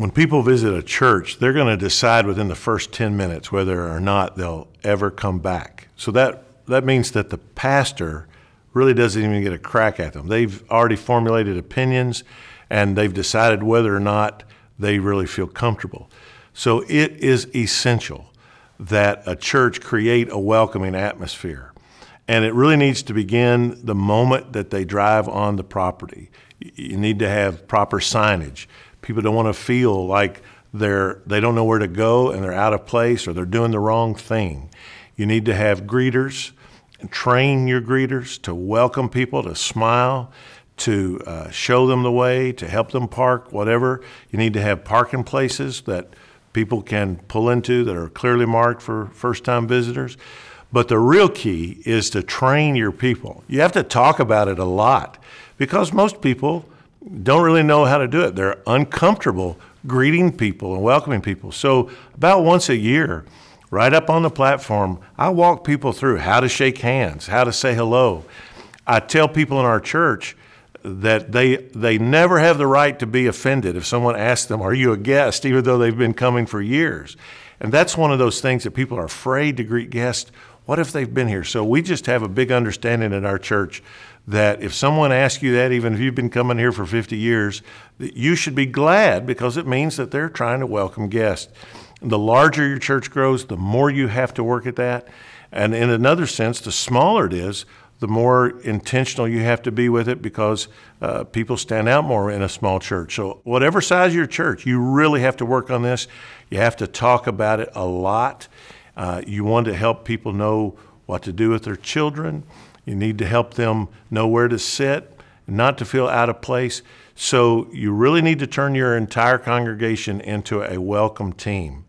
When people visit a church, they're going to decide within the first 10 minutes whether or not they'll ever come back. So that means that the pastor really doesn't even get a crack at them. They've already formulated opinions, and they've decided whether or not they really feel comfortable. So it is essential that a church create a welcoming atmosphere. And it really needs to begin the moment that they drive on the property. You need to have proper signage. People don't want to feel like they don't know where to go and they're out of place or they're doing the wrong thing. You need to have greeters and train your greeters to welcome people, to smile, to show them the way, to help them park, whatever. You need to have parking places that people can pull into that are clearly marked for first-time visitors. But the real key is to train your people. You have to talk about it a lot because most people don't really know how to do it. They're uncomfortable greeting people and welcoming people. So about once a year, right up on the platform, I walk people through how to shake hands, how to say hello. I tell people in our church that they never have the right to be offended if someone asks them, "Are you a guest?" even though they've been coming for years. And that's one of those things that people are afraid to greet guests. What if they've been here? So we just have a big understanding in our church that if someone asks you that, even if you've been coming here for 50 years, that you should be glad because it means that they're trying to welcome guests. The larger your church grows, the more you have to work at that. And in another sense, the smaller it is, the more intentional you have to be with it because people stand out more in a small church. So whatever size your church, you really have to work on this. You have to talk about it a lot. You want to help people know what to do with their children. You need to help them know where to sit, not to feel out of place. So you really need to turn your entire congregation into a welcome team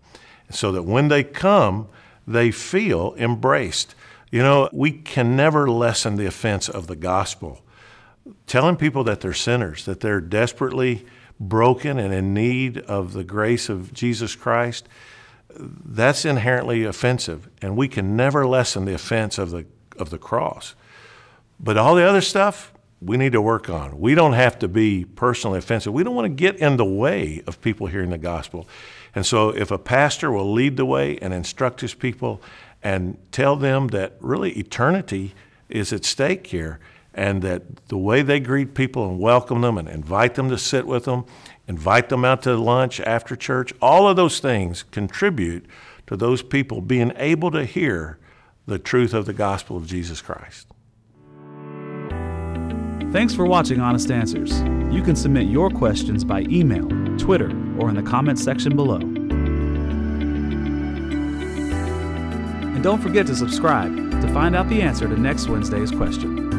so that when they come, they feel embraced. You know, we can never lessen the offense of the gospel. Telling people that they're sinners, that they're desperately broken and in need of the grace of Jesus Christ, that's inherently offensive, and we can never lessen the offense of the cross. But all the other stuff, we need to work on. We don't have to be personally offensive. We don't want to get in the way of people hearing the gospel. And so if a pastor will lead the way and instruct his people and tell them that really eternity is at stake here, and that the way they greet people and welcome them and invite them to sit with them, invite them out to lunch after church, all of those things contribute to those people being able to hear the truth of the gospel of Jesus Christ. Thanks for watching Honest Answers. You can submit your questions by email, Twitter, or in the comments section below. And don't forget to subscribe to find out the answer to next Wednesday's question.